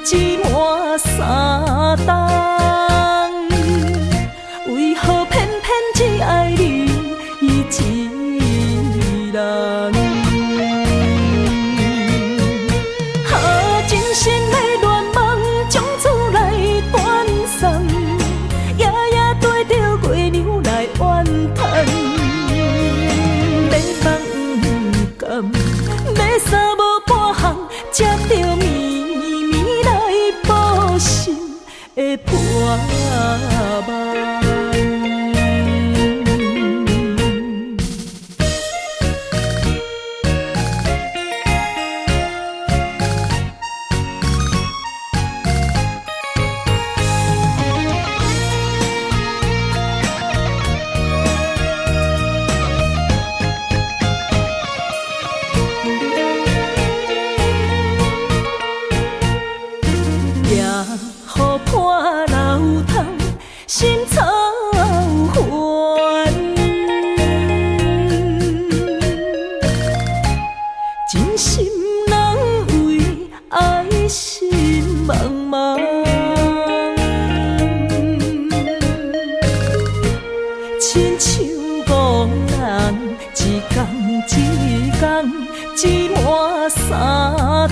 只满三冬，为何偏偏只爱你一人？哈，真心的乱梦，将厝来断送，夜夜对着月亮来怨叹。要梦不甘，要衫无半项，才着绵绵来报信的破梦。心草烦，真心人为爱心茫茫，亲像憨人，一天一天，只满三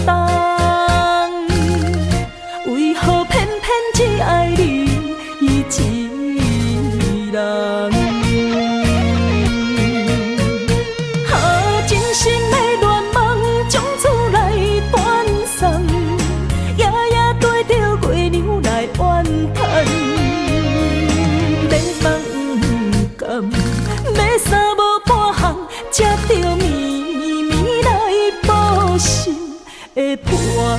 冬，为何偏偏只爱你一人？哈，真心的乱梦，将厝来断送，夜夜对着月亮来怨叹。要梦不甘，要衫无半项，才着绵绵来报信的破梦。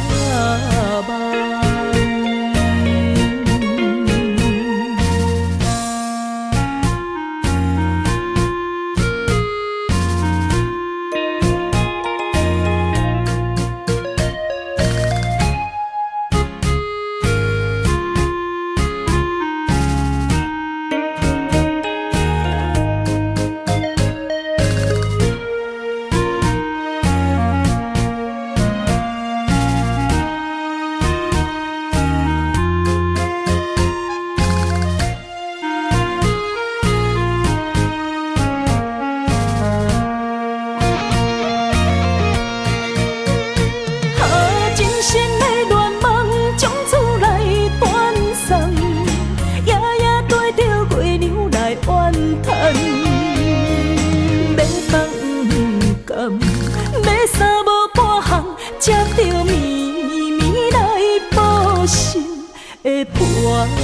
要衫无半项，才着绵绵来报信的破梦。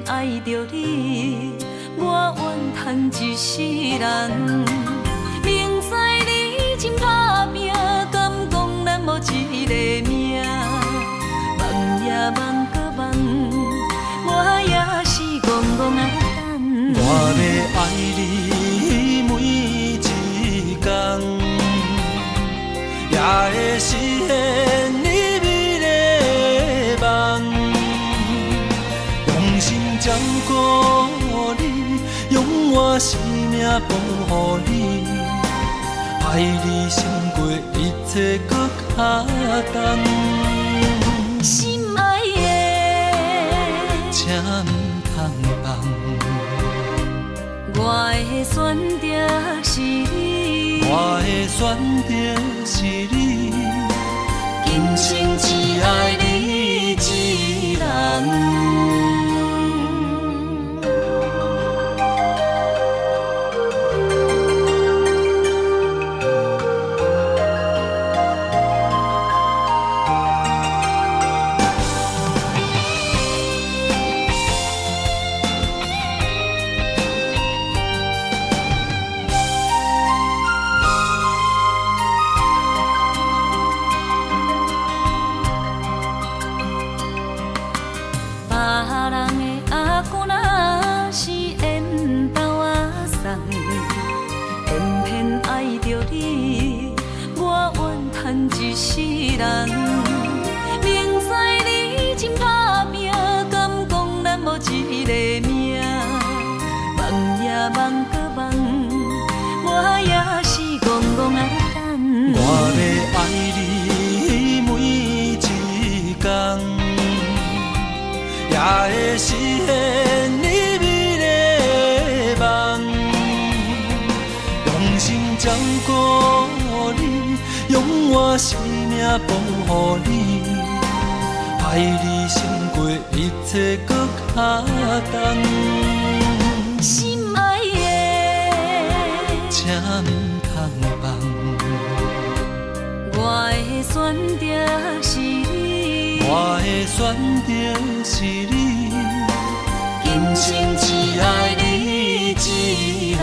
爱着你，我怨叹一世人。明知你真打拼，敢讲咱无一个命？梦也梦搁梦，我也是戆戆啊等。我要爱你每一天，也会实现你美丽的梦。用心照顾你，用我生命保护你，爱你胜过一切搁较重。心爱的，请唔通放，我的选择是你，我的选择是你，会实现你美丽的梦。用心照顾你，用我生命保护你，爱你胜过一切搁较重。心爱的，请唔通放，我的选择是你，我的选择是你，今生只爱你一人。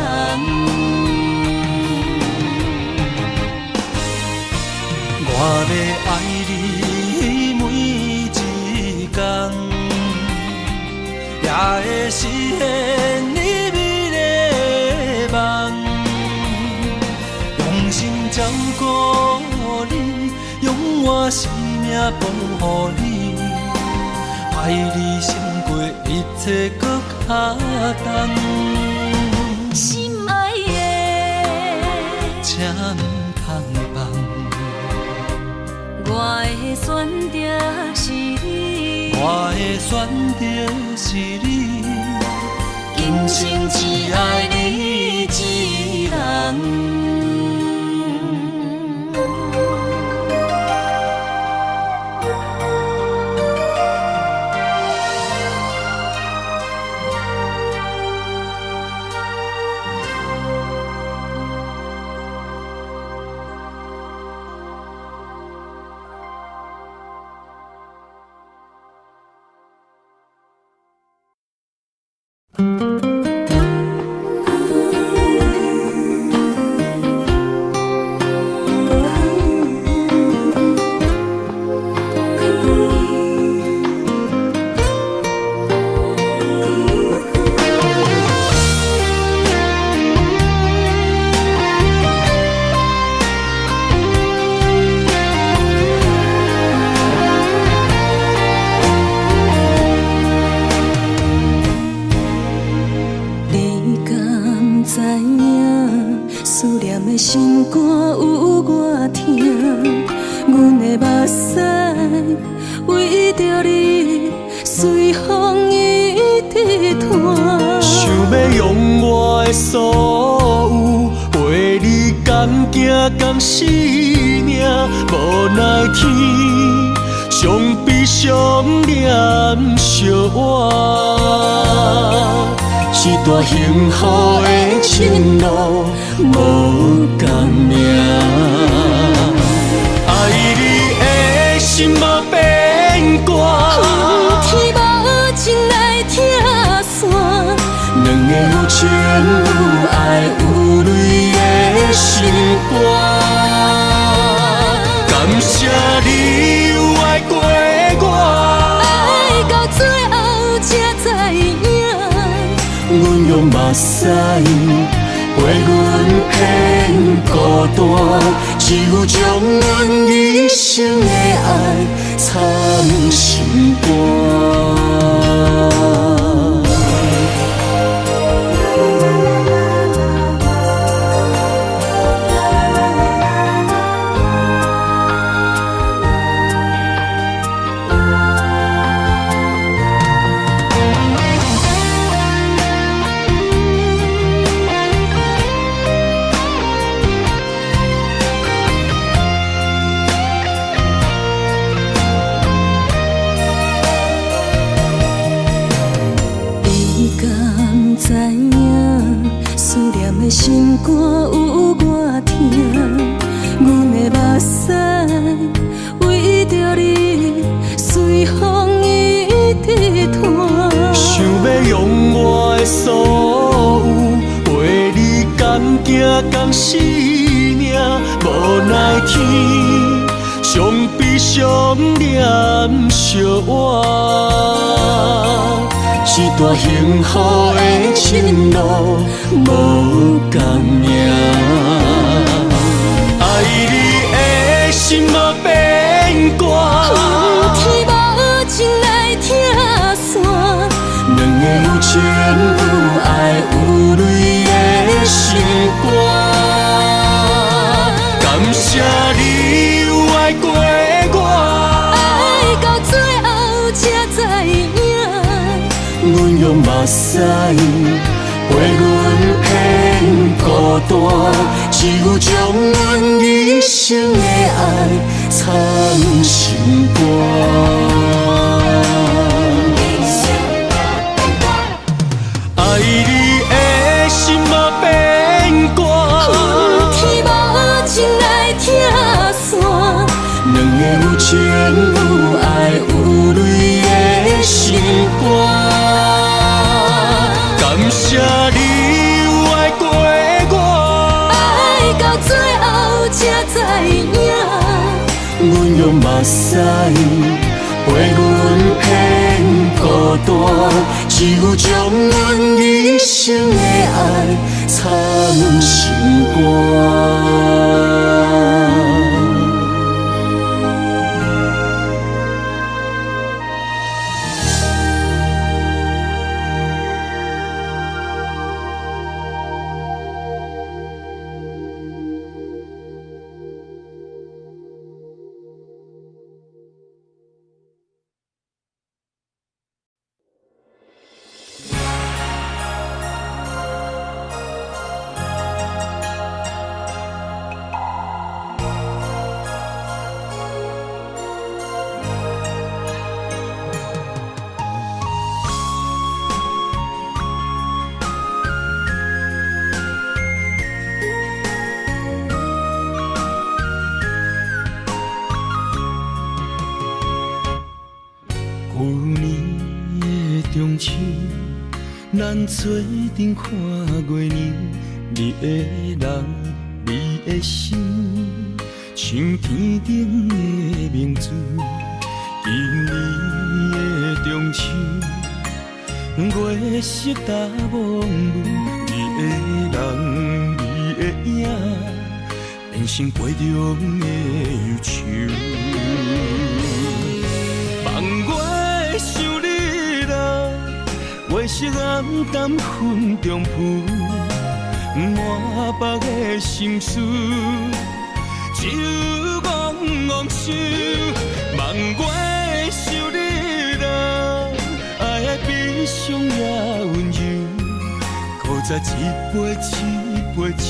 我要爱你每一天，也会实现你美丽的梦。用心照顾你，用我生命保护你，爱你胜过一切搁较重。心爱的，请唔通放，我的选择是你，我的选择是你，今生只爱你一人。心肝有我疼，阮的目屎为着你随风一直弹。想要用我的所有陪你甘行甘死命，无奈天上比上念惜我，一段幸福的前路无共命。爱你的心嘛变卦，天无情来听线，两个有情有爱有泪的心肝。感谢你有爱过我，爱到最后才知影，阮用目屎陪阮偏孤单，只有将阮一生的爱藏心肝。心肝有我疼，阮的目屎为着你随风一直弹。想要用我的所有陪你甘行甘死命，无奈天上比上念惜我，一段幸福的前路无共命。爱你的心嘛变卦，天无情来听线，两个有情有爱有泪的心肝。感谢你有爱过我，爱到最后才知影，阮用目屎陪阮偏孤单，只有将阮一生的爱藏心肝。爱你的心嘛变寒，天无情来拆散，两个有情有爱有泪的心肝。感谢你有爱过我，爱到最后才知影，阮用目屎陪阮偏孤单，只有将阮一生的爱藏心肝。旧年的中秋，咱做阵看过年，你的人，你的心，像天顶的明珠。今年的中秋，月色大蒙雾，你的人，你的影，变成杯中的忧愁。望我想你啦，月色暗淡云中浮，满腹的心事，只有怣怣想。望我想你啦，爱悲伤也温柔，搁再一杯一杯酒，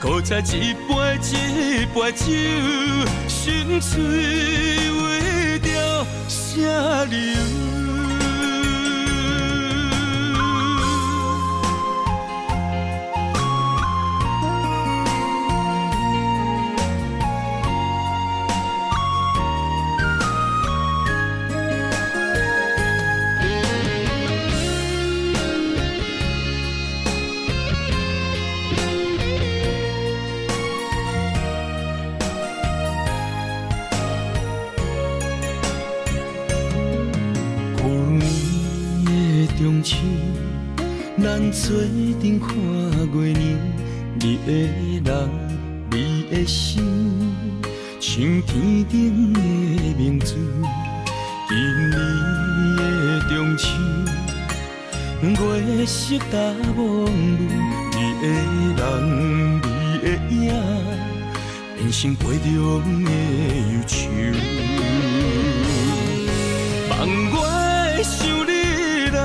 搁再一杯一杯酒，心碎为着啥流？中秋，咱做阵看过年，你的人，你的心，像天顶的明珠。今年的中秋，月色大蒙雾，你的人，你的影，变成杯中的忧愁。望我想你啦，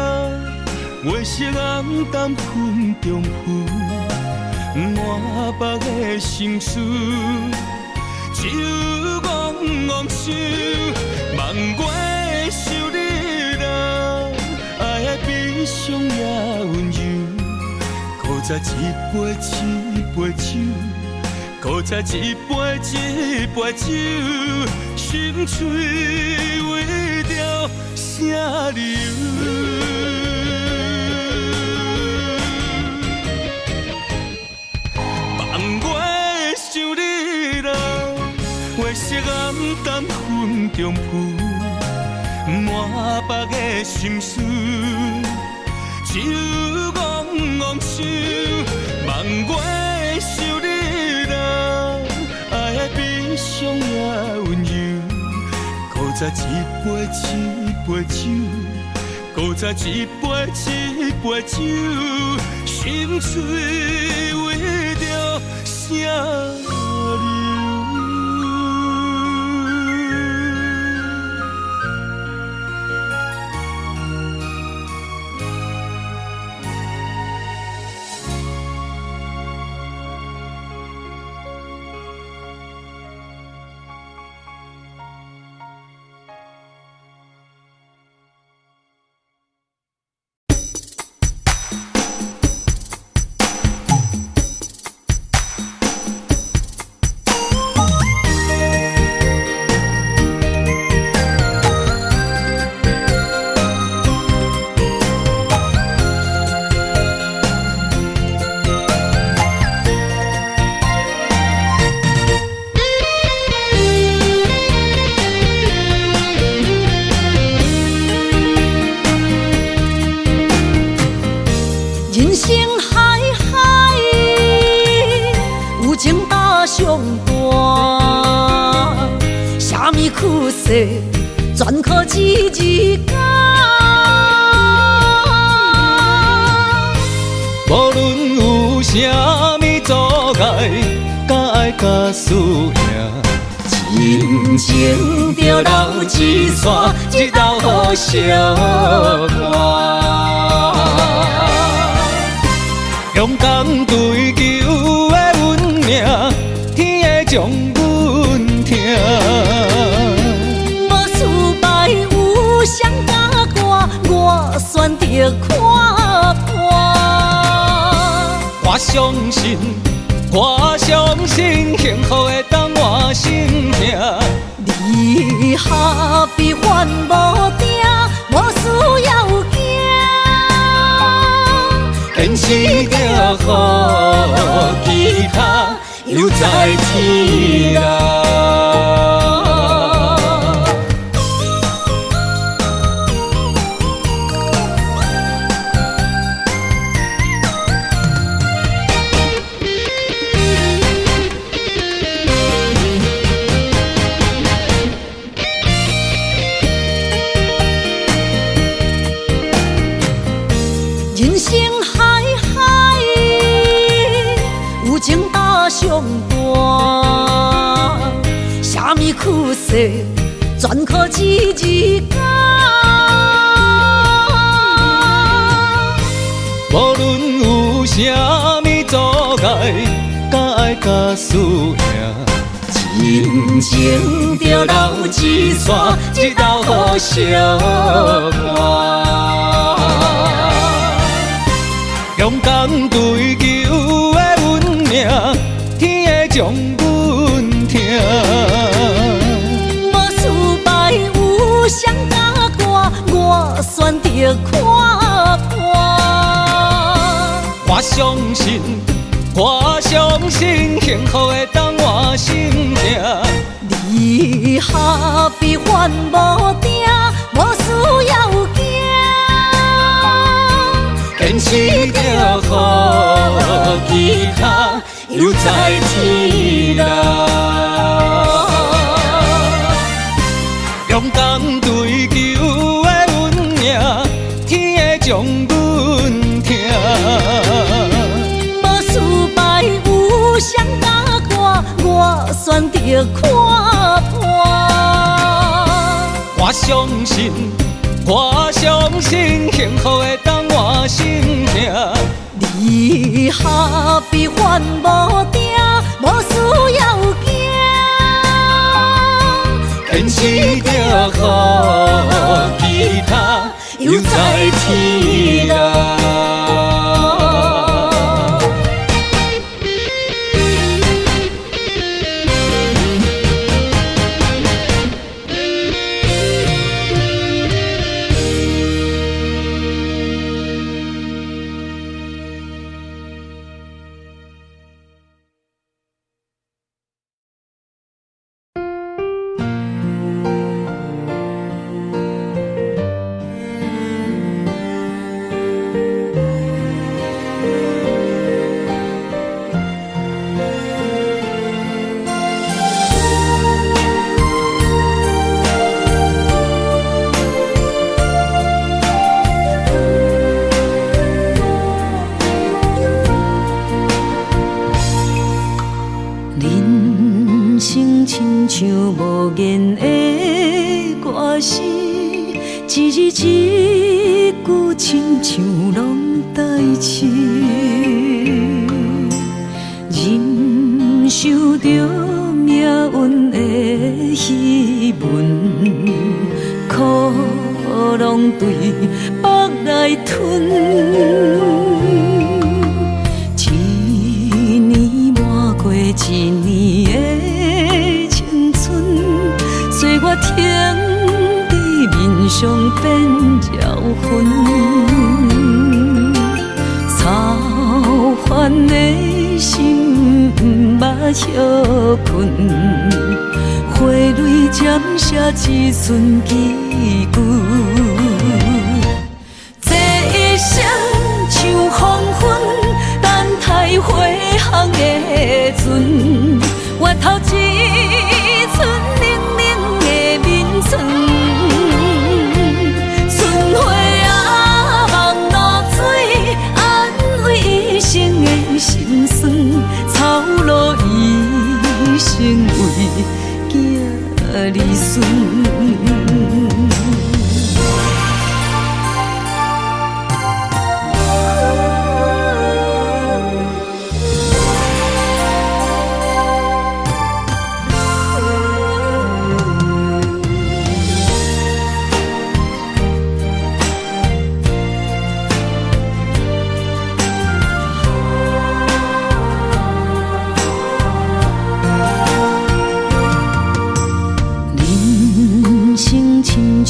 月色暗淡云中浮，满腹的心事，只有怣怣想。望我想你啦，爱悲伤也温柔，搁再一杯一杯酒，搁再一杯一杯酒，心碎为着啥流？月色暗淡云中浮，满腹的心事，只有怣怣想。望我想你啦，爱悲伤也温柔，搁再一杯一杯酒，搁再一杯一杯酒，心碎为着啥流？人生海海，有情搭上大，啥物苦涩，全靠一日干。无论有啥物阻碍，甲爱甲输赢，真情着留一线，一道好相伴。勇敢追求的运命，天会将阮疼。无失败有谁甲我，我选择看破。我相信，我相信，幸福会当换心痛。离合比患无定，无需要惊。现实着予其他留在天涯。人生海海，有情搭上大，啥物苦涩，全靠一日干。无论有啥物阻碍，甲爱甲输赢，真情着留一线，一道好相伴。勇敢追求的运命，天会将阮疼。无失败有谁甲我选择看破。我相信，我相信，幸福会当换心痛。离合比患无定，无需要惊。现实着予其他留在天涯。勇敢追求的运命，天会将阮疼。无失败有谁甲我选择看破。我相信，我相信，幸福会当换心痛。离合比患无定，无需要惊。现实着予其他留在天涯。亲像无言的歌词，一字一句亲像拢代志，忍受着命运的戏文，苦拢对腹来吞。一年抹过一年的青春，岁月天地面上变绕痕，操烦的心不捌歇困，花蕊渐写一寸记句，这一生像风雨。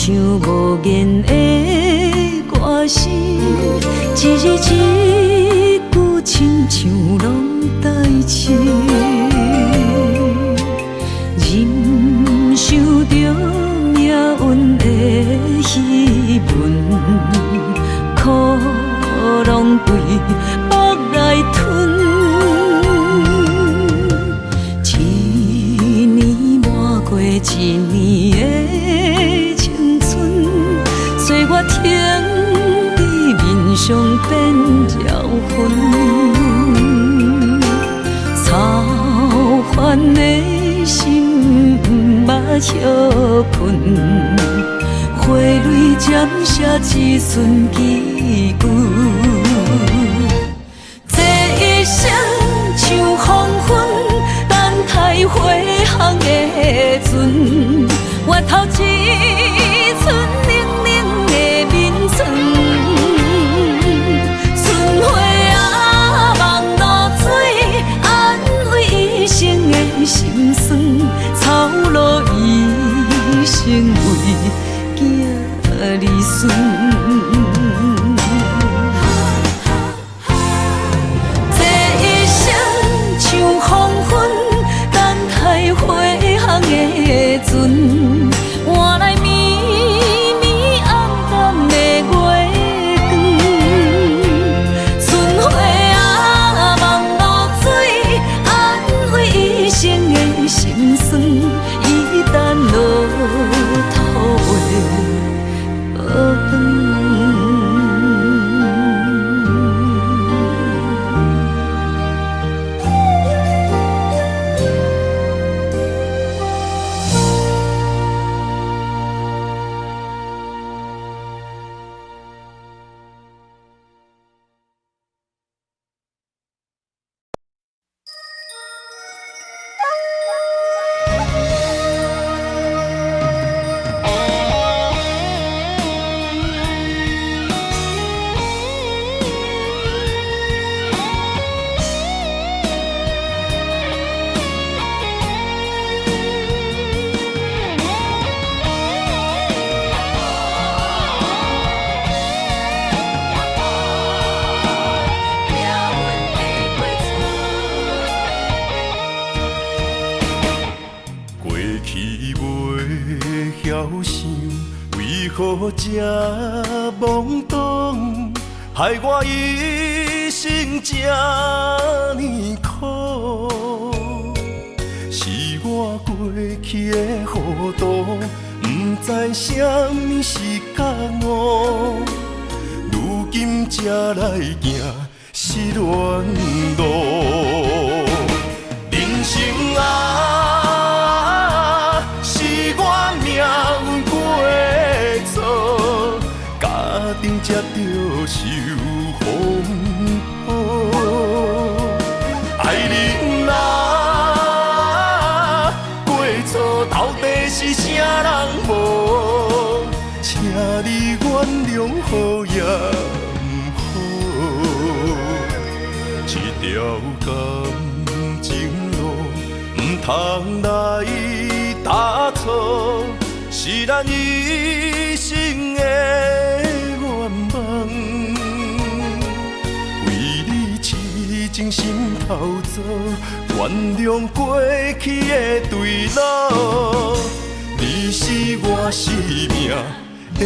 像无言的歌声，一字一句亲像拢代志，忍受着命运的戏文，苦拢规腹来吞。一年满过一年的青春，岁月停伫面上变妖魂，操烦的心不捌歇困，花蕊渐写一瞬记句，这一生像黄昏，等待回航的船，越头一寸冷冷的眠床，春花啊望露水，安慰一生的心酸，草路一生为囝儿孙。换来绵绵暗淡的月光，春花啊望露水，安慰一生的心酸，一旦落土的学堂。这懵懂，害我一生这呢苦。是我过去的糊涂，不知什么是觉悟。如今才来行失恋路，人生啊，是我命运过。家庭才着受风雨，爱人啊，过错到底是啥人无？请你原谅好也不好，这条感情路不通来打错，是咱一生的愿望，为你痴情心头做，原谅过去的对路。你是我生命的倚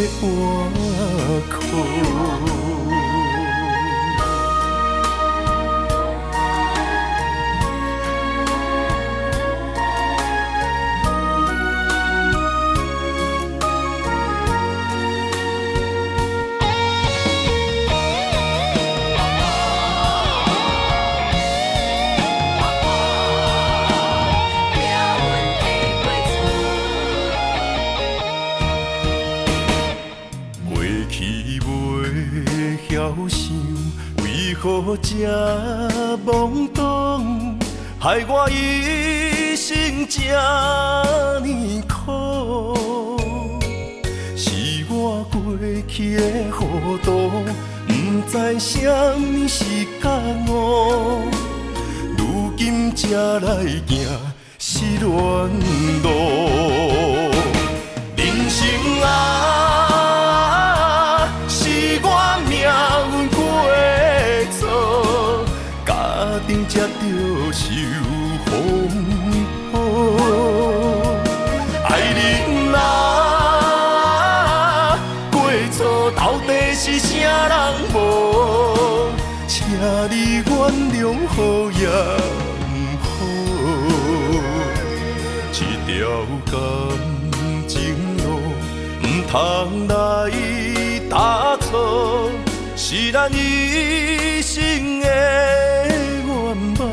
靠。何这懵懂，害我一生这呢苦。是我过去的糊涂，不知什么是觉悟。如今才来行失恋路，人生啊。是啥人无？请你原谅好也不好，这条感情路不通来打错，是咱一生的愿望。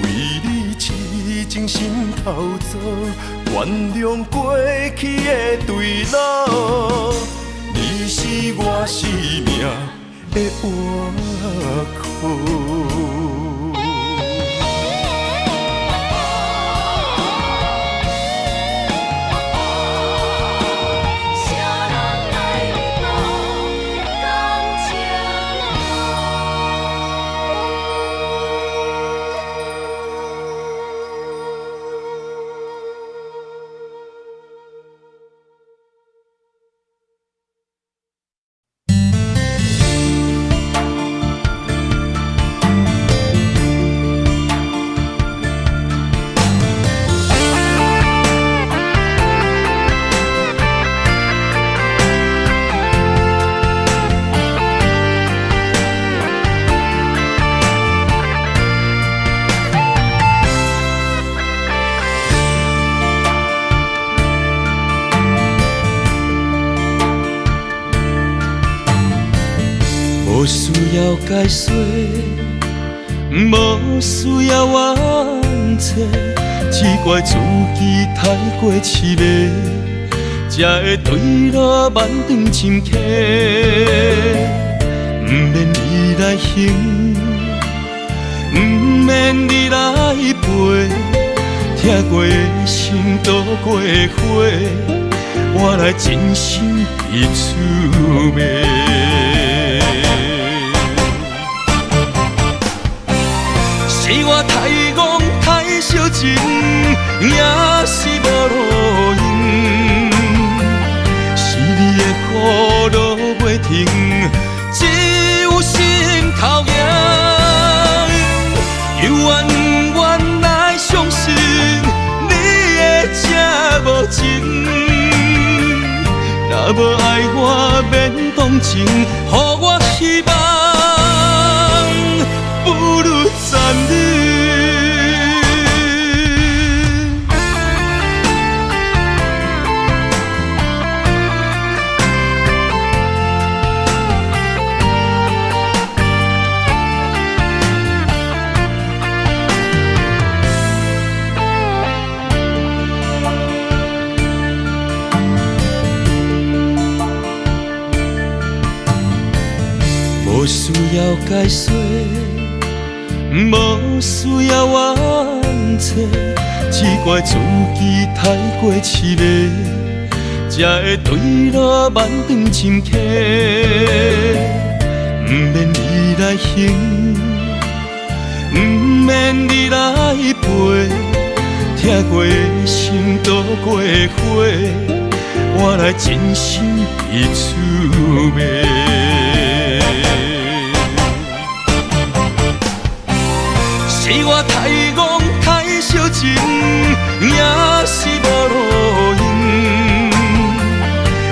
为你痴情心头做，原谅过去的对路。你是我生命的活口。无需要解说，无需要冤切，只怪自己太过痴迷，才会对路慢长深刻。不免你来行，不免你来陪，听过的心度过火，我来真心彼此骂。是我太戆太小情，也是无路用。是你的苦路袂停，只有心头痒。又怨怨来相信你的这无情，若无爱我免同情，予我希望。不如暂停。无需要解说。无需要冤切，只怪自己太过痴迷，才会对路慢长深刻。不免你来行，不免你来陪，听过的心度过火，我来真心彼此骂。是我太戆太小情，也是无路用。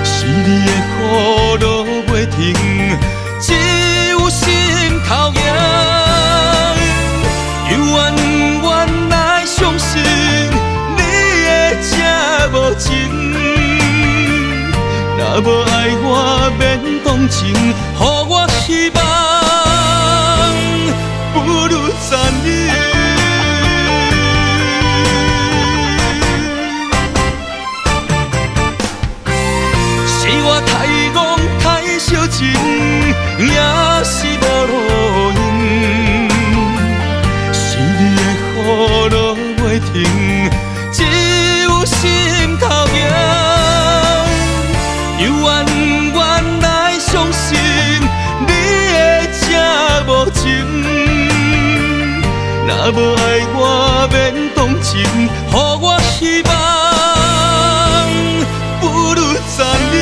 是你的苦路袂停，只有心头痒。又怨怨来相信你的这无情，若无爱我免同情，予我希望。不如暂停。是我太戆太小情，也是无路用。是你的苦路袂停，只有心头痒。又怨怨来相信你的这无情。若无爱我免同情，予我希望。不如暂停。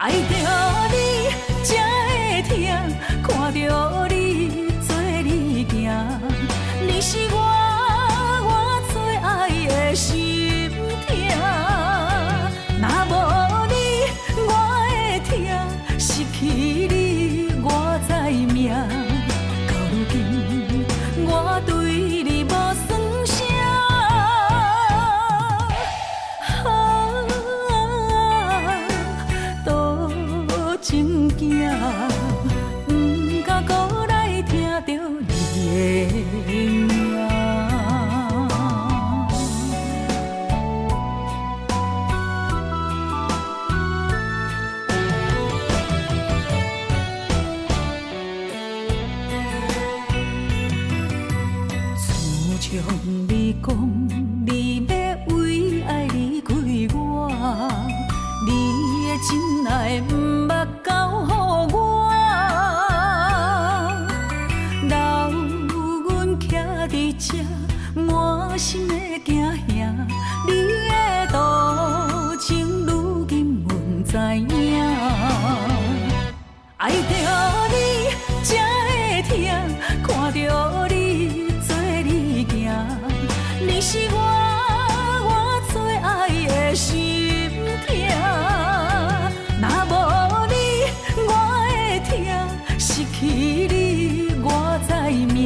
爱着你才会疼，看着你做你行，你是我最爱的心痛。若无你，我会疼，失去你我知命。到如今，我对你无算啥。情行，不敢搁来听着你的名。自从你讲你要为爱离开我，你的真爱不捌交予我，留阮徛伫这，满心的惊吓。你的多情，如今阮知影。爱着你才会疼，看着你做你行，你是我最爱的心痛。若无你，我会疼，失去你我知命。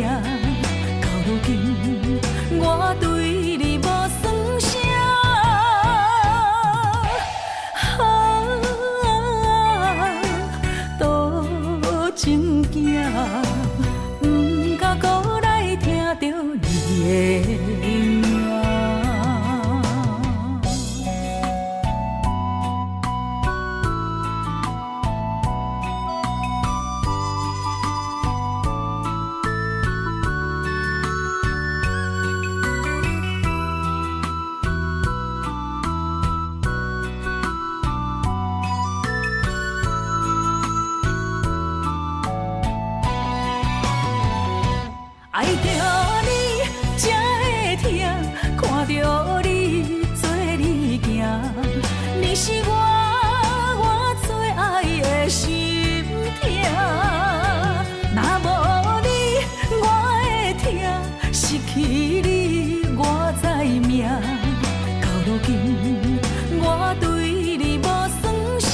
到如今，我对你无算啥。多情行，不敢搁来听着你的名。爱着你才会疼，看着你做你行，你是我最爱的心痛。若无你，我会疼，失去你我知命。到如今，我对你无算啥。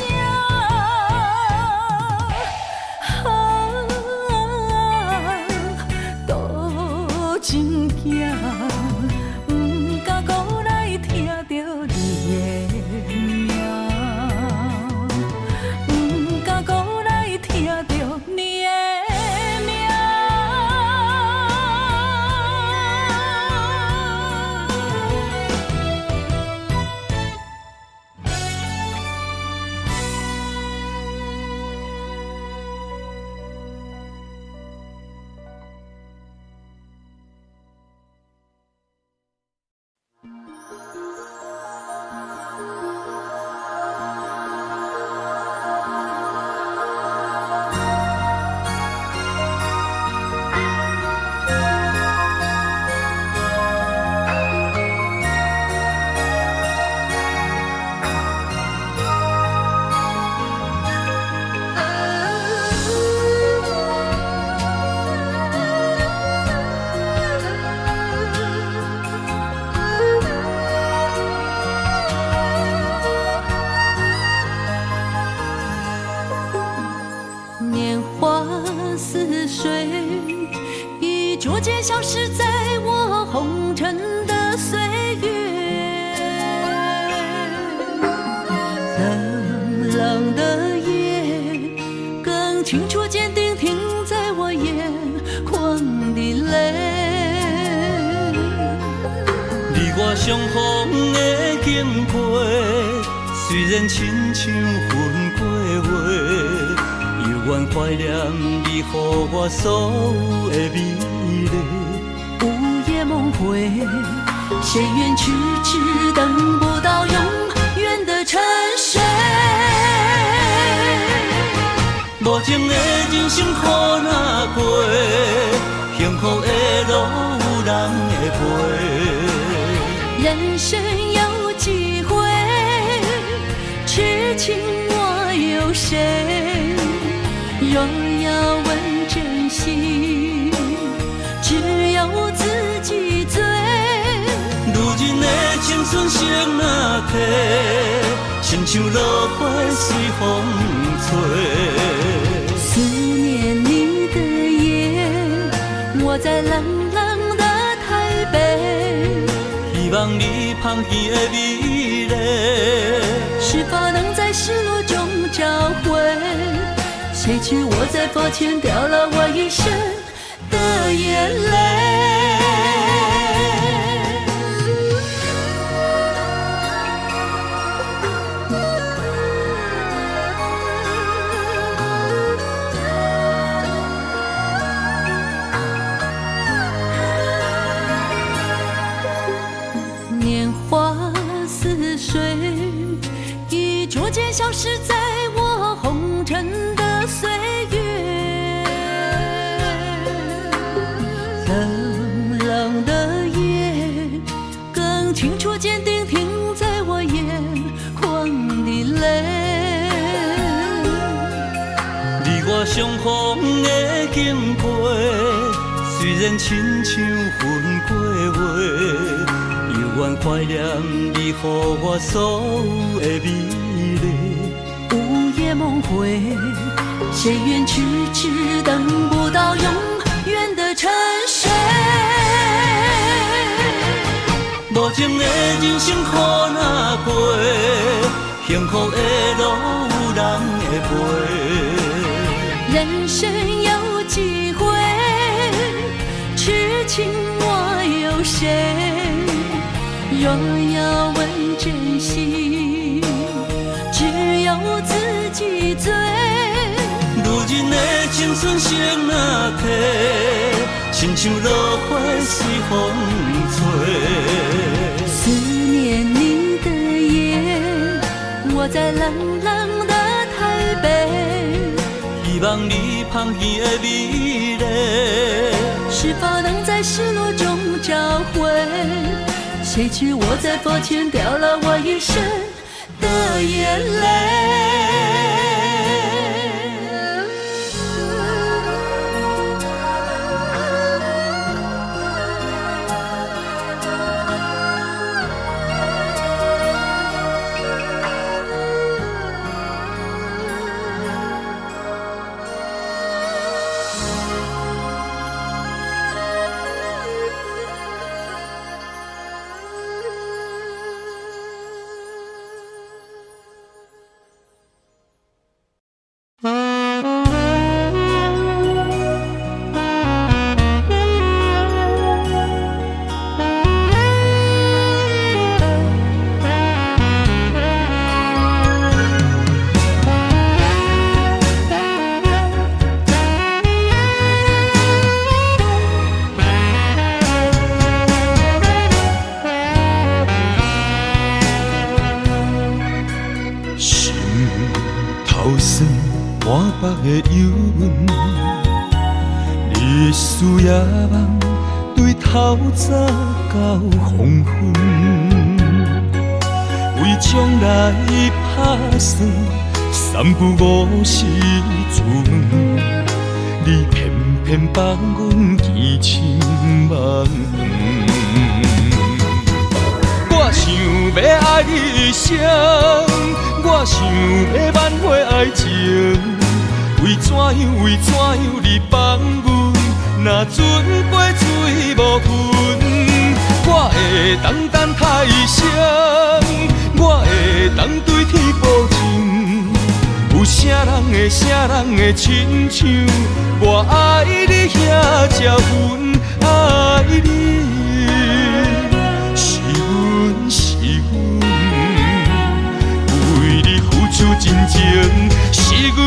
情行，不敢搁来听着你的名，不敢搁来听着你的名。年华似水，已逐渐消失在我红尘的岁月。冷冷的夜，更清楚坚定停在我眼眶的泪。你我相逢的经过，虽然亲像云过月。犹原怀念你予我所有的美丽。午夜梦回，谁愿痴痴等不到永远的沉睡？无情的人生苦哪过，幸福的路有人会陪。人生有几回，痴情我我有谁？若要问真心，只有自己醉。如今的青春成哪体，亲像落花随风吹。思念你的夜，我在冷冷的台北。希望你香气的美丽，是否能在失落中找回？谁知我在佛前掉了我一生的眼泪。年华似水，已逐渐消失在我红尘的岁月。冷冷的夜，更清楚坚定停在我眼眶的泪。你我相逢的敬杯，虽然亲像分过月。永远怀念你予我所有的美丽。午夜梦回，谁愿迟迟等不到永远的沉睡？无情的人生苦哪过，幸福的路有人会陪。人生有几回，痴情我有谁？若要问真心，只有自己醉。如今的青春成哪体，亲像落花随风吹。思念你的夜，我在冷冷的台北。希望你香气的美丽，是否能在失落中找回？谁知我在佛前掉了我一生的眼泪。北的幽韵，你的思夜梦对透早到黄昏，为将来打算，三不五时自问，你偏偏放阮见亲梦。我想要爱你一生，我想要挽回爱情。为怎样你放阮？若船过水无痕，我会当等太阳，我会当对天保证。有啥人会亲像我爱你遐这份爱你？是阮，为你付出真情，是阮。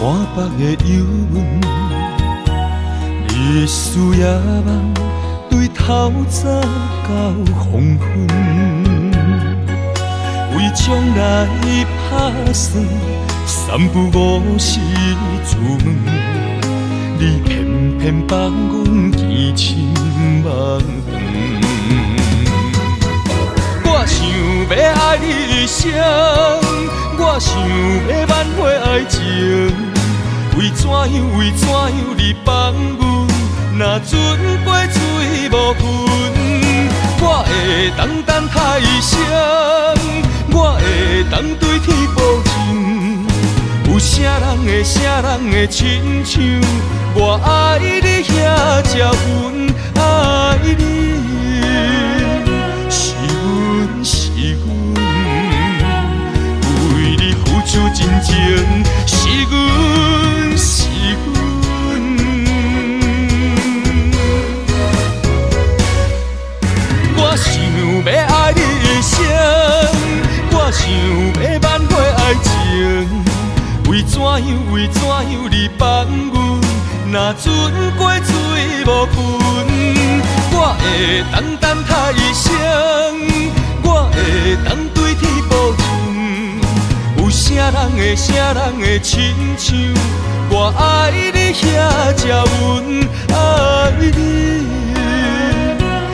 山北的幽闷，日思夜梦，对透早到黄昏。为将来打算，三不五时出门，你偏偏放阮见亲梦长。我想要爱你一生，我想要挽回爱情，为怎样你放阮，若船过水无痕，我会当等他一生，我会当对天保证，有啥人会亲像我爱你遐才阮爱你。是阮为你付出真情，是阮。我想要爱你一生，我想要挽回爱情，为怎样你放阮，若船过水无痕，我会当他一生。我会当对天保证，有啥人会亲像我爱你遐才阮爱你。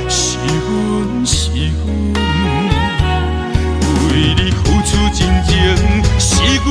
是阮为你付出真情，是阮。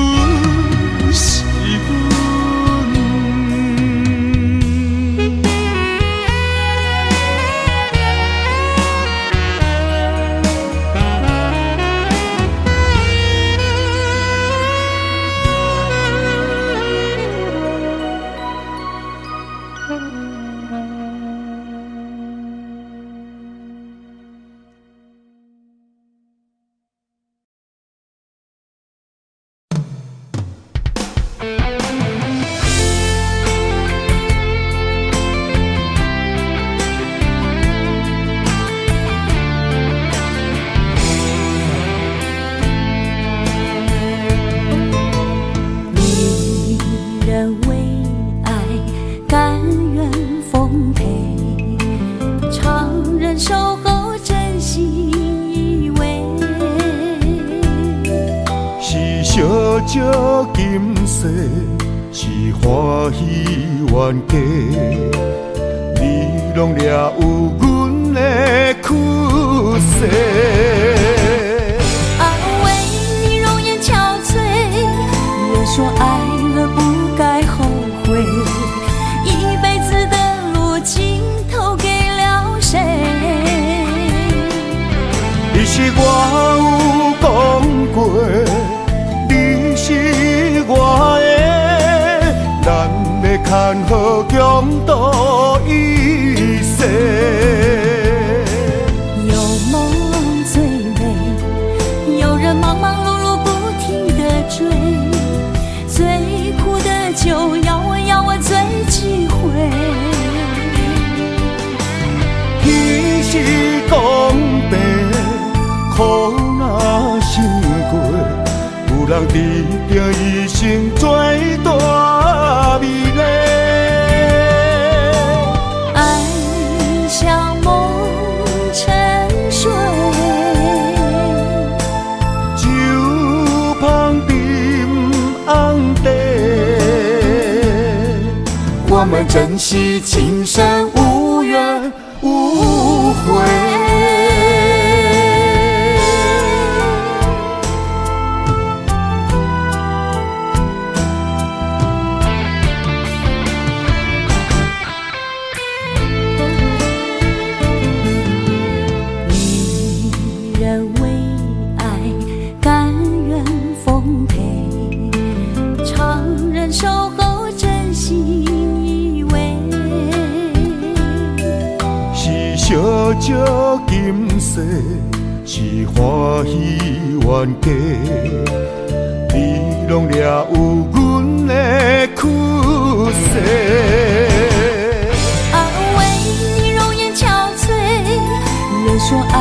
少金色是欢喜冤家，你拢了有阮的苦涩。为你容颜憔悴，别说爱了不该后悔，一辈子的路尽头给了谁？你是我有讲过。是我的，咱要牵好共度一世。有梦最美，有人忙忙碌碌不停地追，最苦的就要我最忌讳。彼时讲白，苦若伤过。有人治着一生最大美丽，爱像梦沉睡，酒香槟红茶，我们珍惜今生无怨无悔。少金色是欢喜冤家，你拢了有阮的苦涩。为你容颜憔悴，别说爱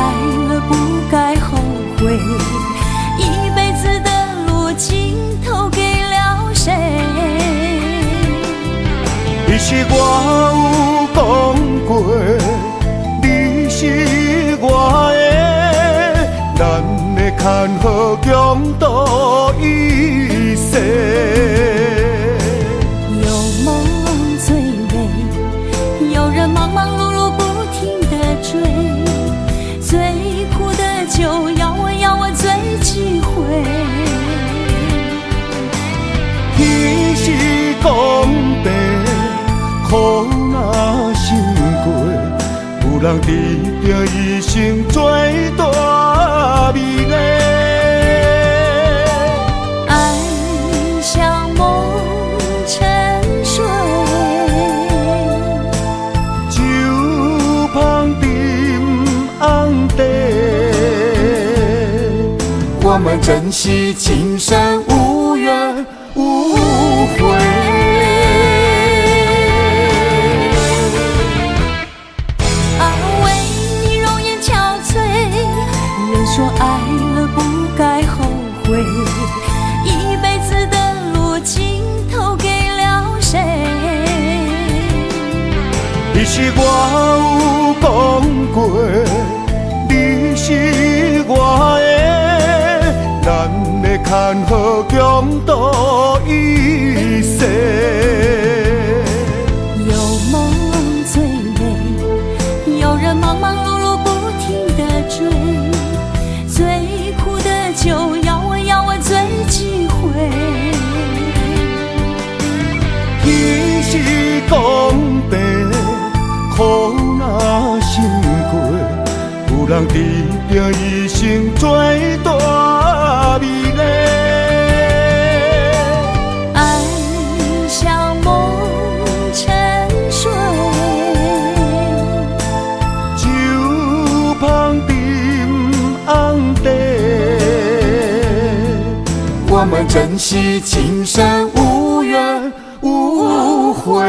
了不该后悔，一辈子的路尽头给了谁？看好强度一世。有梦最美，有人忙忙碌碌不停地追，最苦的就要我最机会。天是公平，苦若心过，有人治着一生最大美丽。爱像梦沉水，酒香沉红茶，我们珍惜今生无怨无悔。啊，为你容颜憔悴，人说爱了不该后悔，一辈子的路尽头给了谁？你是我有讲过，你是我的，咱的看好强度一世。有梦最美，有人忙忙碌碌不停地追，最苦的就要我最机会。天是公平，苦若心过，有人治着一生最大美丽。爱像梦沉水，酒香沉红茶，我们珍惜今生无怨无悔。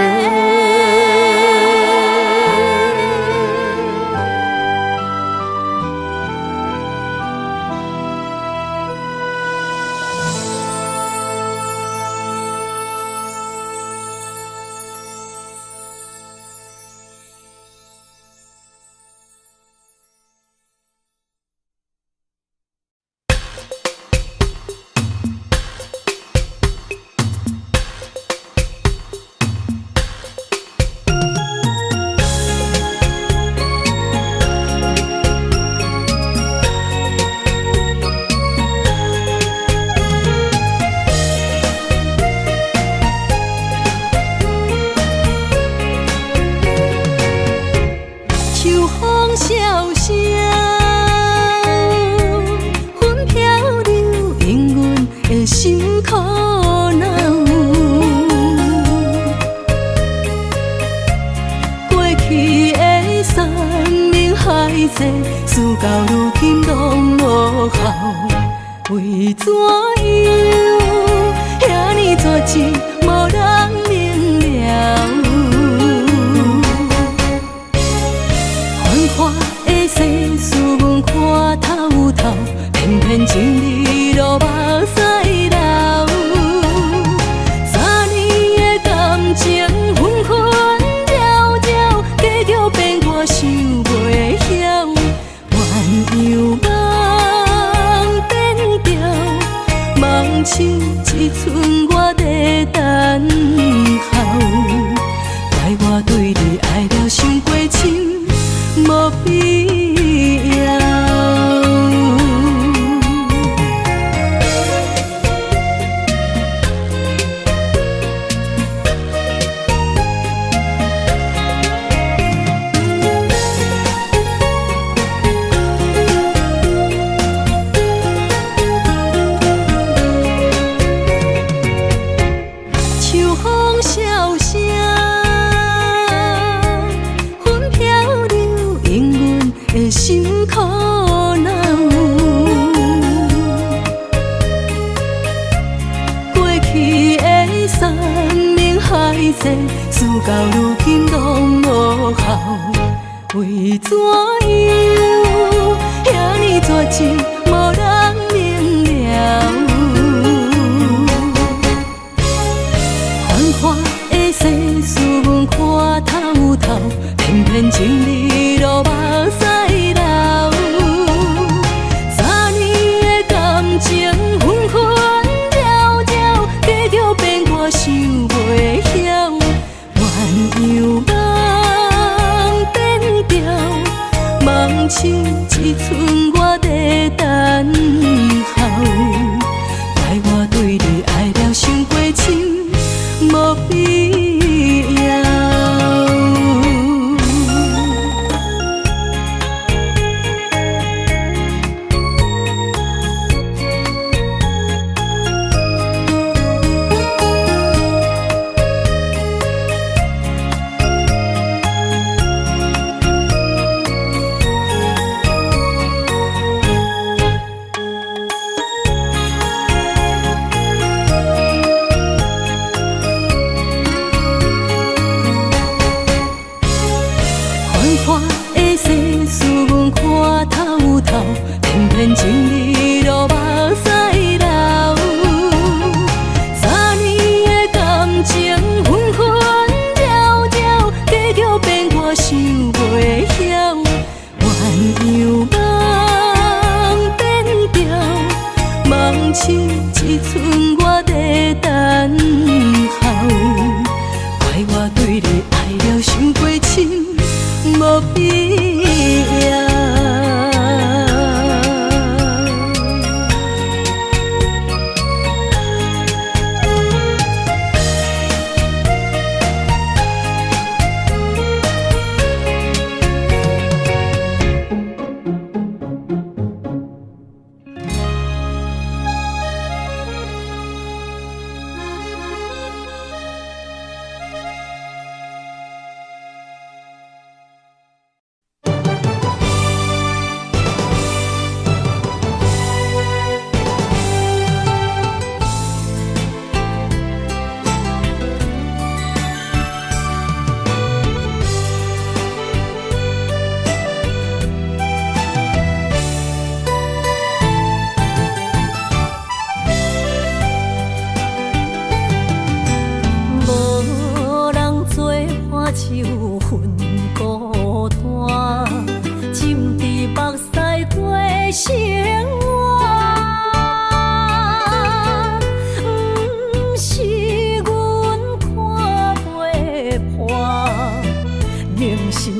秋风萧萧，云飘流，因阮的心苦恼。过去的山盟海誓，事到如今拢无效，为怎样遐尼绝情，无人明了。繁华的世事，阮看透透，偏偏情义路目屎流。3年的感情，分分扰扰，结局变我想袂晓。鸳鸯梦变调，梦醒一寸我在等候。怪我对你爱了伤过深，无必要。秋风萧萧，云飘流，因阮的心苦恼。过去的山盟海誓，事到如今拢无效，为怎样遐尼绝情，无人明了。繁华的世事，阮看透透，偏偏情义路目屎流。3年的放弃，只剩我在等候。怪我对你爱了伤过深，无必要。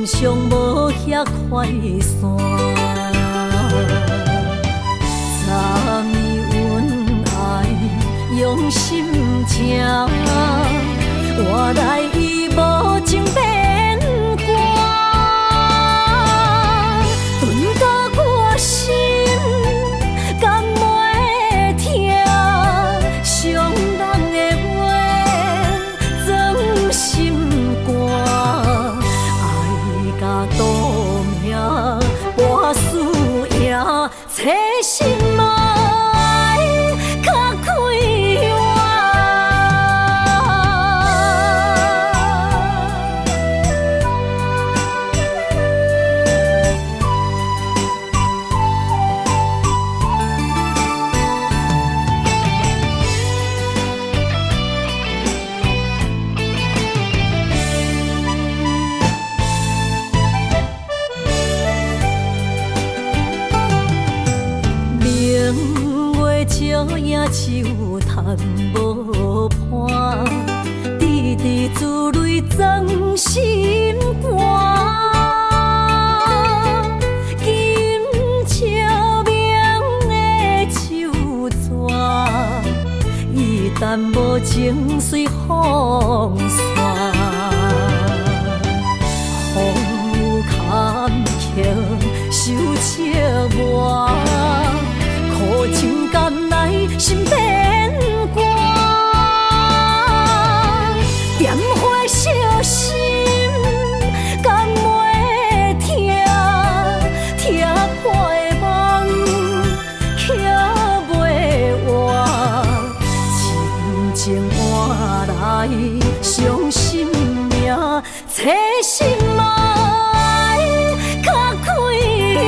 上无遐快散，昨暝恩爱用心情，换来伊无情变卦，顿到我心甘袂听，伤人的话装心肝。度命跋输赢，找心爱较快活。照影树叹无伴，滴滴珠泪装心肝。金笑明的手纸，伊淡无情随风散。风雨坎坷受折磨，苦情甘来心变卦，点火烧心甘袂听，听破的梦却袂活，亲情换来伤心命，找心爱较快活。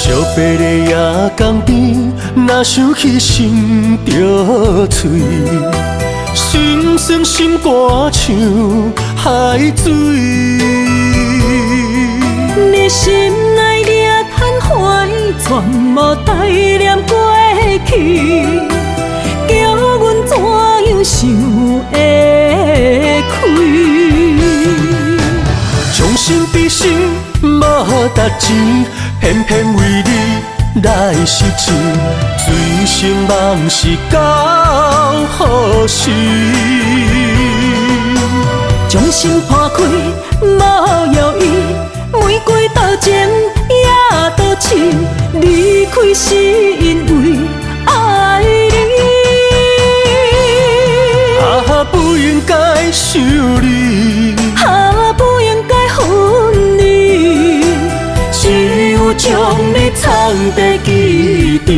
小白的夜江边，若想起心着碎，心酸心肝像海水。你心内掠贪欢，全无带念过去，叫阮怎样想会开？将心比心，无值钱，偏偏为你来失志，醉生梦死到何时？将心破开，无药医，玫瑰倒情也倒刺，离开是因为爱你。不应该想你，不应该分离，只有将你藏在记忆。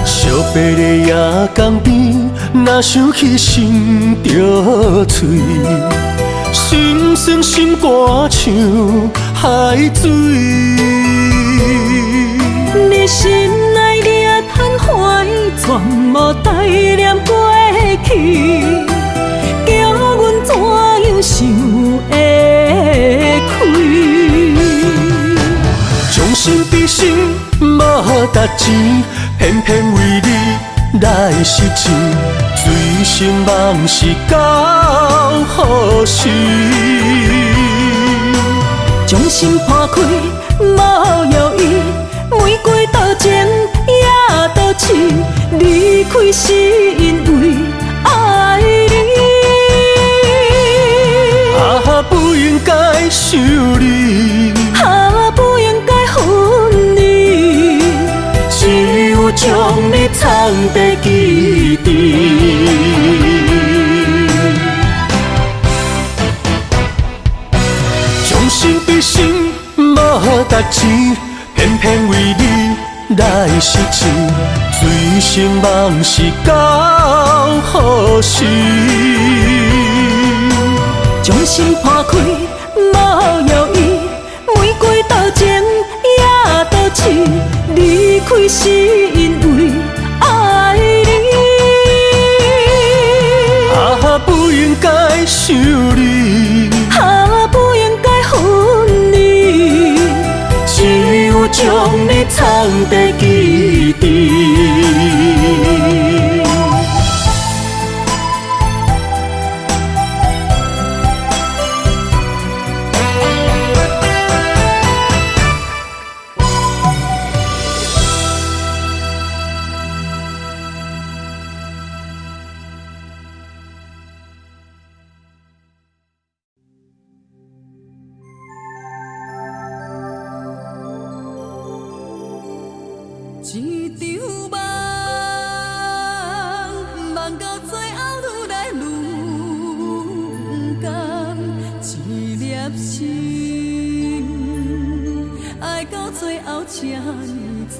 小白的夜江边，若想起心着碎，心酸心肝像海水。你心内掠贪欢，全无带念过去，叫阮怎样想会开？将心比心，无值钱，偏偏为你来失志，醉生梦死到何时？将心破开，无药医，玫瑰倒情也倒刺，离开是因为爱你。不应该想你，不应该分离，只有将你藏在记忆。将心比心，无值钱，偏偏为你来失志，醉生梦死到何时？将心破开，无药医，玫瑰倒情也倒刺，离开是因为爱你。不应该想你，不应该分离，只有将你藏在记忆。一场梦，梦到最后愈来愈不甘，一粒心，爱到最后这呢惨。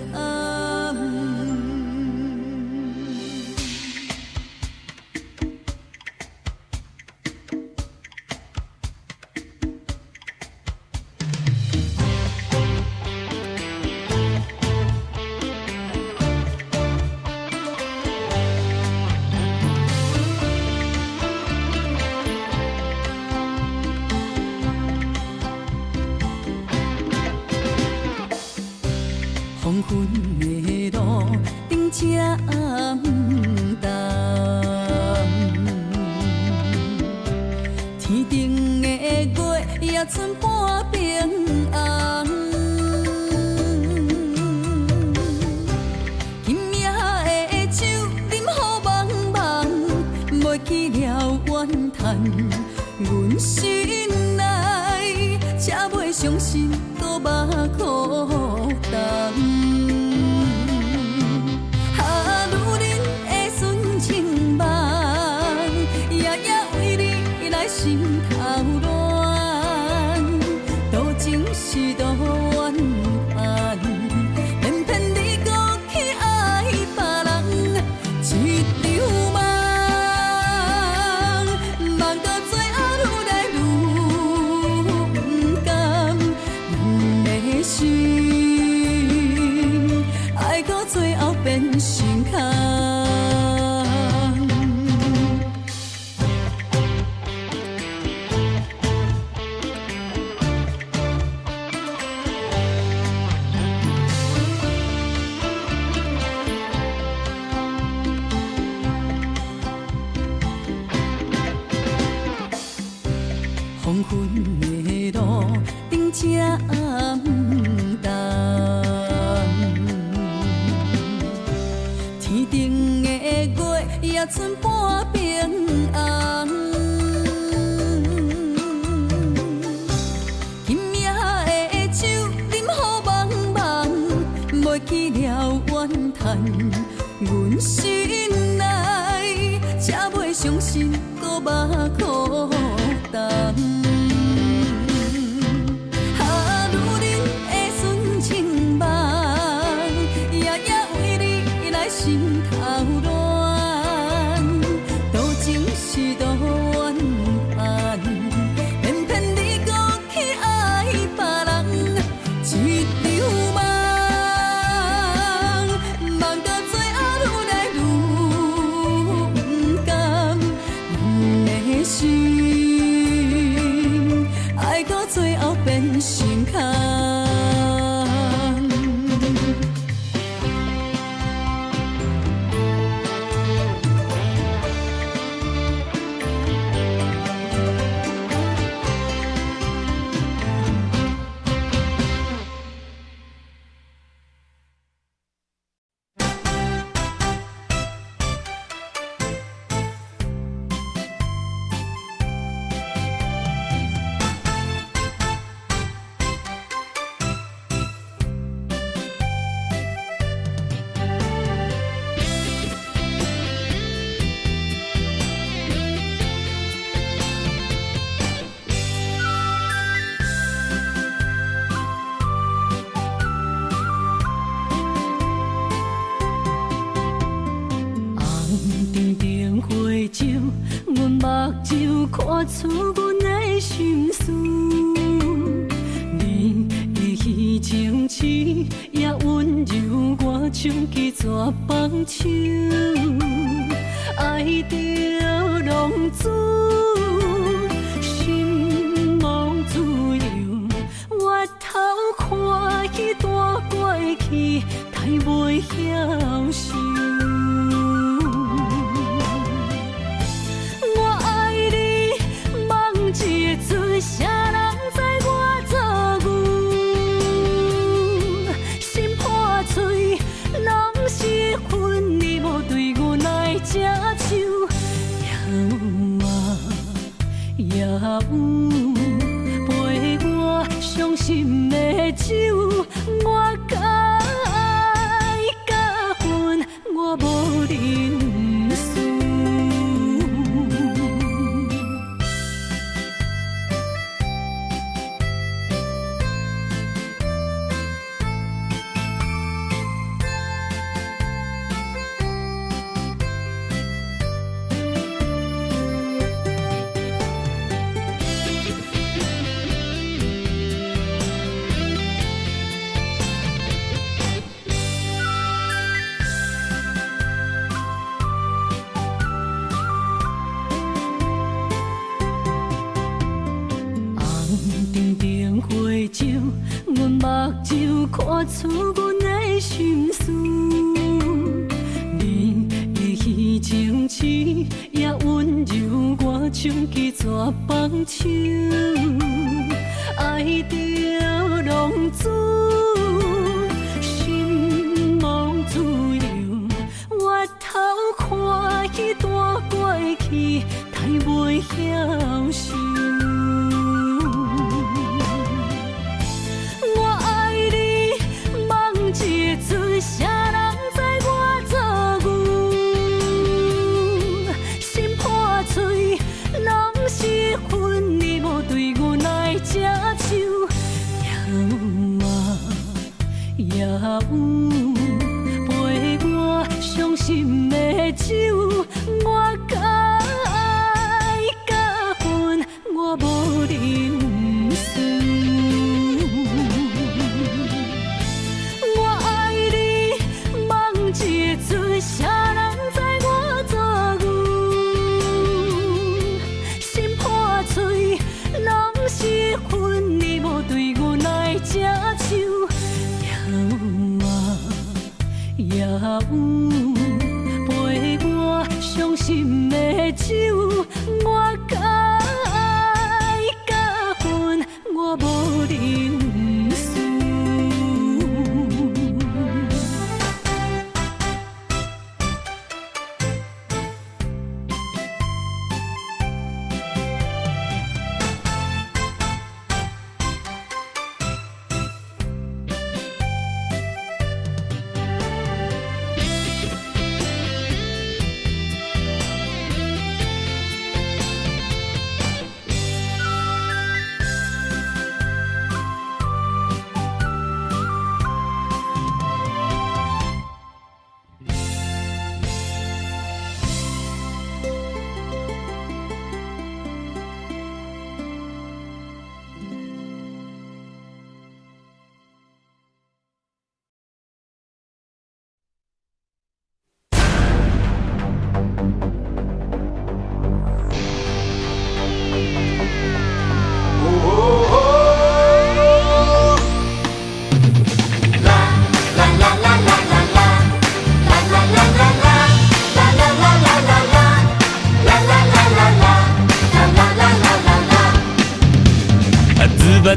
黄昏的路，顶这暗淡，天顶的月也剩半边红。今夜的酒饮好茫茫，袂记了怨叹，阮心内才袂伤心，搁目苦重。也剩半瓶红。今夜的酒饮好茫茫，袂记了怨叹阮心内，才袂伤心，搁目苦淡。心头乱，多情是多怨恨，偏偏你搁去爱别人，一场梦，梦到最后愈来愈不甘，阮的心爱到最后变心空。看出阮的心事，你的虚情痴也温柔，我像一撮放手，爱着浪子，心无自由，越头看去大过去，太袂晓受。啥人知我做牛？心破碎，拢是恨你无对我来接手。也有陪我伤心的酒，我甲爱甲恨，我无认输。阮目睭看出阮的心事，你的虚情痴也温柔，我像一撮放手，爱着浪子，心无自由，越头看去大过去，太袂晓受。啥人知我做牛？心破碎，拢是恨你无对我来接手。也有陪我伤心的酒，我甲爱甲恨，我无认输。啥人知我做牛？心破碎，拢是恨你无对我来接手。也有陪我伤心的酒，我甲爱甲恨，我无认输。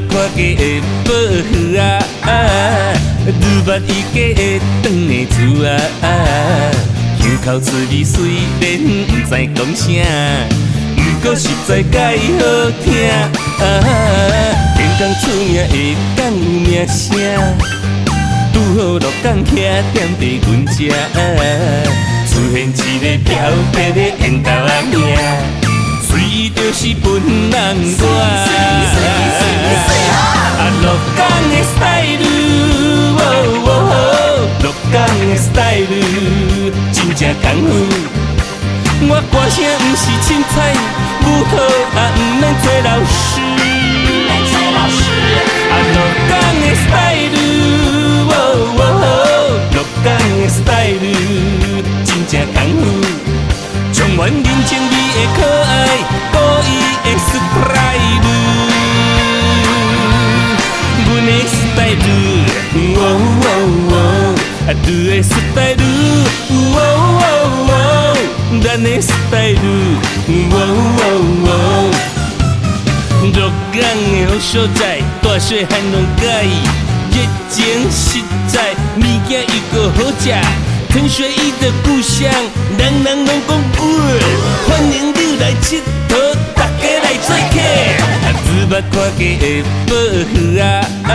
看家的保护啊，愈捌伊家的长的厝啊，腔口出字虽然不知讲啥，不过实在介好听啊，天公出名会讲有名声，拄好鹿港徛踮伫阮遮，出现一个漂白的缘投仔名。随伊就是本人我，啊，鹿港的 style， 鹿港的 style 真正功夫。我歌声不是凊彩，舞蹈也不免做老师。啊，鹿港的 style， 鹿港的 style 真正功夫。充满人情味的可爱，故意的 style， 阮的 style， 啊，你的 style， 咱的 style， 鹿港的好所在，大细汉拢介意，热情实在，物件又搁好食。陈雪伊的故乡，人人拢讲贵，欢迎你来佚佗，大家来做客。愈捌看家的保护啊，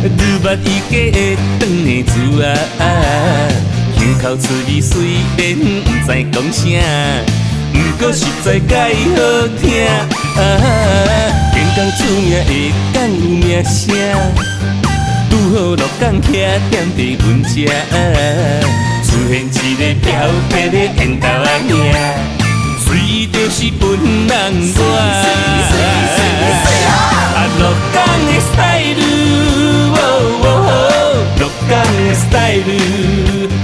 愈捌伊家的长的厝啊，腔口出字虽然不知讲啥，不过实在介好听啊，天公出名会讲有名声。拄好鹿港徛踮伫阮遮，出现一个漂白的缘投仔名，随伊就是本人我，啊，鹿港的 style， 鹿港的 style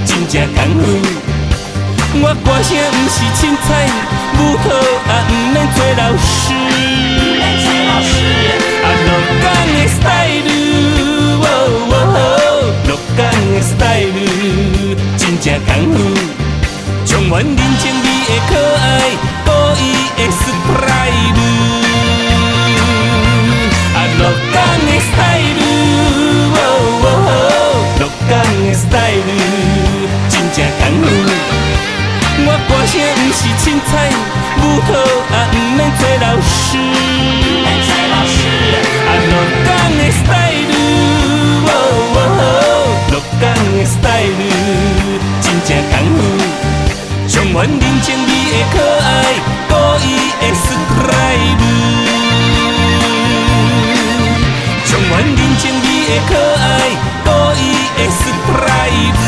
真正功夫。我歌声不是凊彩，舞蹈也不免做老师，啊，鹿港的 style。鹿港的 style 真正功夫，充满人情味的可爱，故意的 style， 啊，鹿港的 style， 鹿港的 style 真正功夫。我歌声不是凊彩，舞蹈也不免做老师，啊，鹿港的 style。鹿港的 style 真正功夫，充满人情味的可爱，故意的 style， 充满人情味的可爱，故意的 style。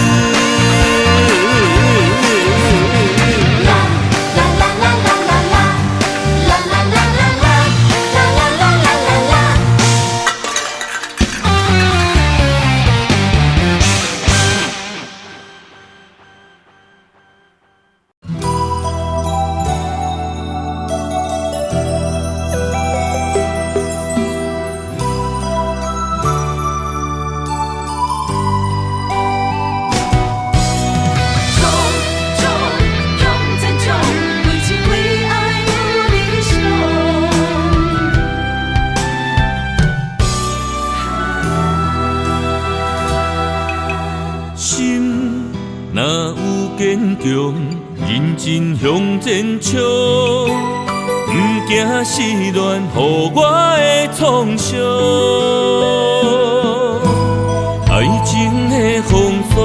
认真向前冲，不惊失恋，予我的创伤。爱情的风霜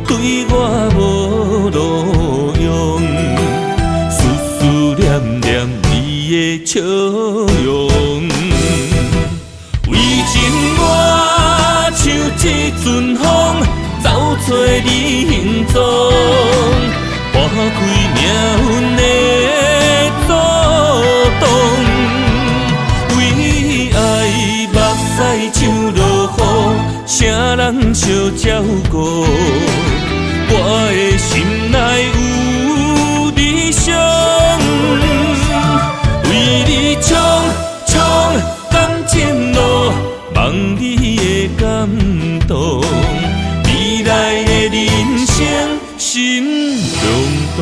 对我无路用，思思念念你的笑容。为情我像一阵风，走找你行踪。拨开命运的阻挡，为爱目屎像落雨，谁人相照顾？我的心内有理想，为你冲感情路，望你的感动，未来的人生心中动。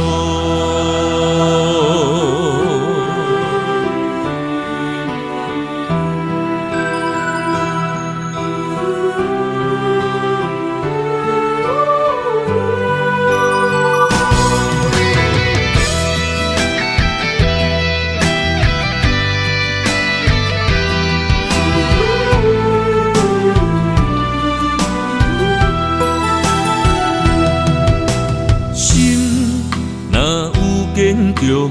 中，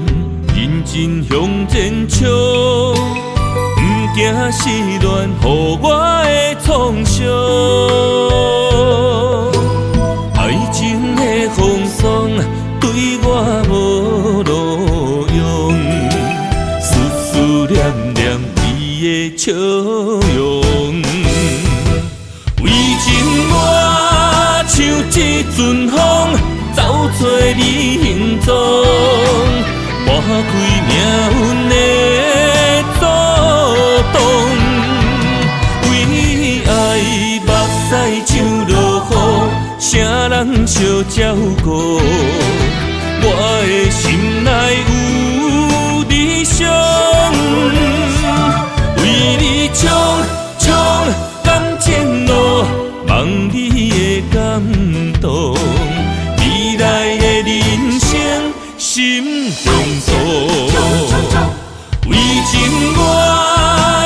认真向前冲，不惊失恋，予我的创伤。爱情的风霜对我无路用，思思念念你的笑容。为情我像一阵风，走找你行踪，拨开命运的阻挡。为爱目屎像落雨，啥人相照顾？我的心内有理想，为你冲冲甘前路，望你的感动。未来的人生心中道，为情我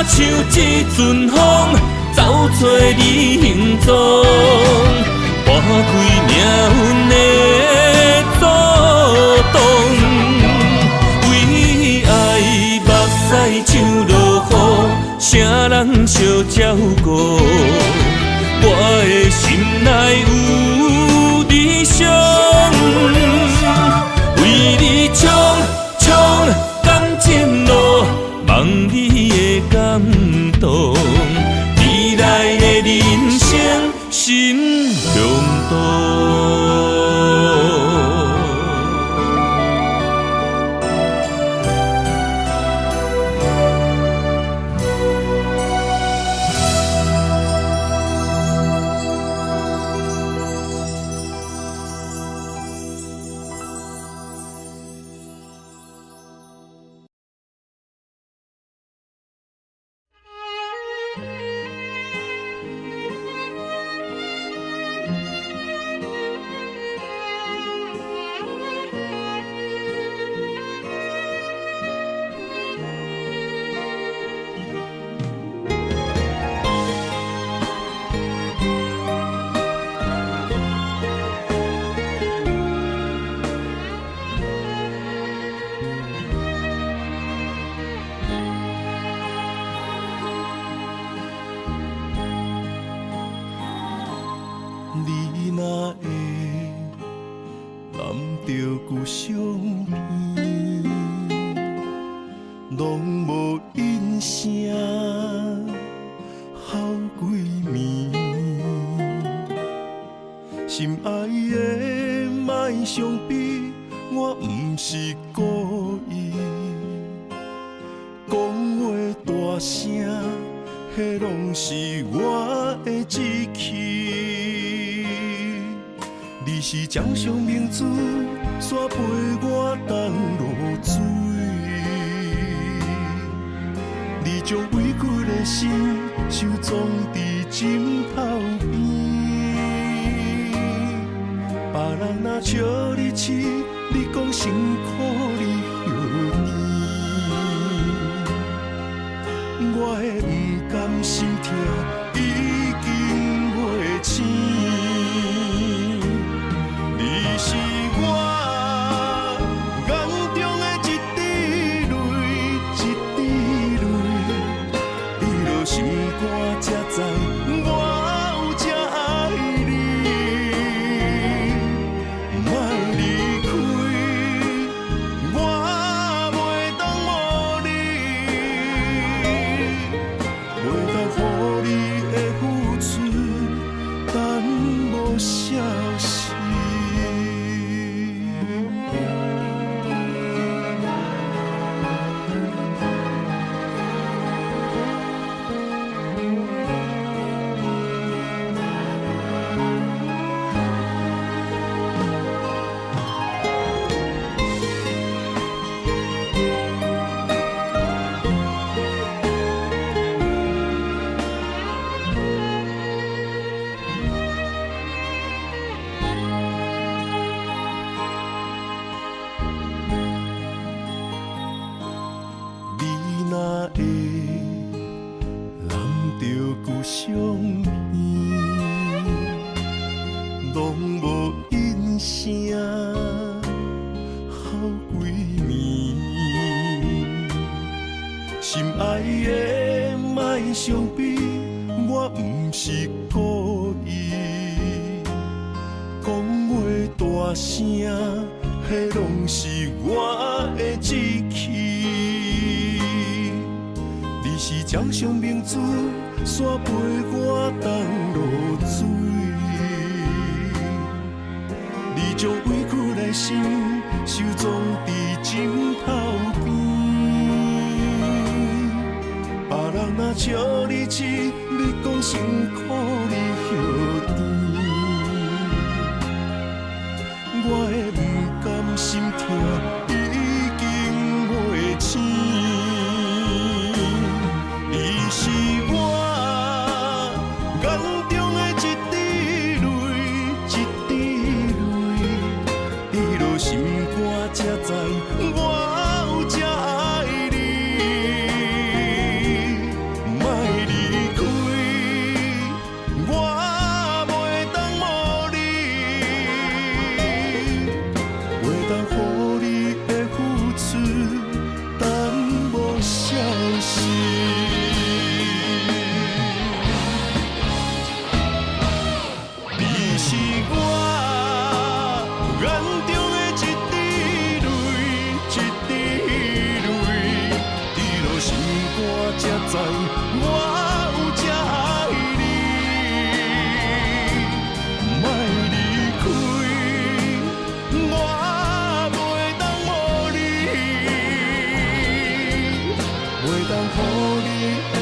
像一阵风，走找你行踪，拨开命运的阻挡。为爱目屎像落雨，啥人相照顾？我的心内有理想，为你冲冲甘前路，望你的感动。未来的人生心中道。你若会揽着旧相片，拢无音声，好几暝。心爱的，莫伤悲，我不是故意。讲话大声，迄拢是我的志气。你是掌上明珠，煞陪我等落水。你将委屈的心收藏伫枕头边。别人若笑你痴，你讲辛苦你休甜。我的不甘心痛已经袂醒。你是我眼中的一滴泪，一滴泪。你落心肝才知，我有这爱你。莫离开，我袂当无你，袂当予你的付出等无消息。相比，我不是故意。讲话大声，迄拢是我的志气。你是掌上明珠，煞陪我东落水。你将委屈来心，收藏伫枕头边。别人若笑你痴，你讲辛苦你许甜。我的不甘心痛已经袂醒，你是我眼中的一滴泪，一滴泪，滴落心肝才知我有这爱你。莫离开，我袂当无你。袂当予你的付出耽误消息。你是我眼中的一滴泪，一滴泪，滴落心肝才知我有这爱你。莫离开，我袂当无你，袂当予你。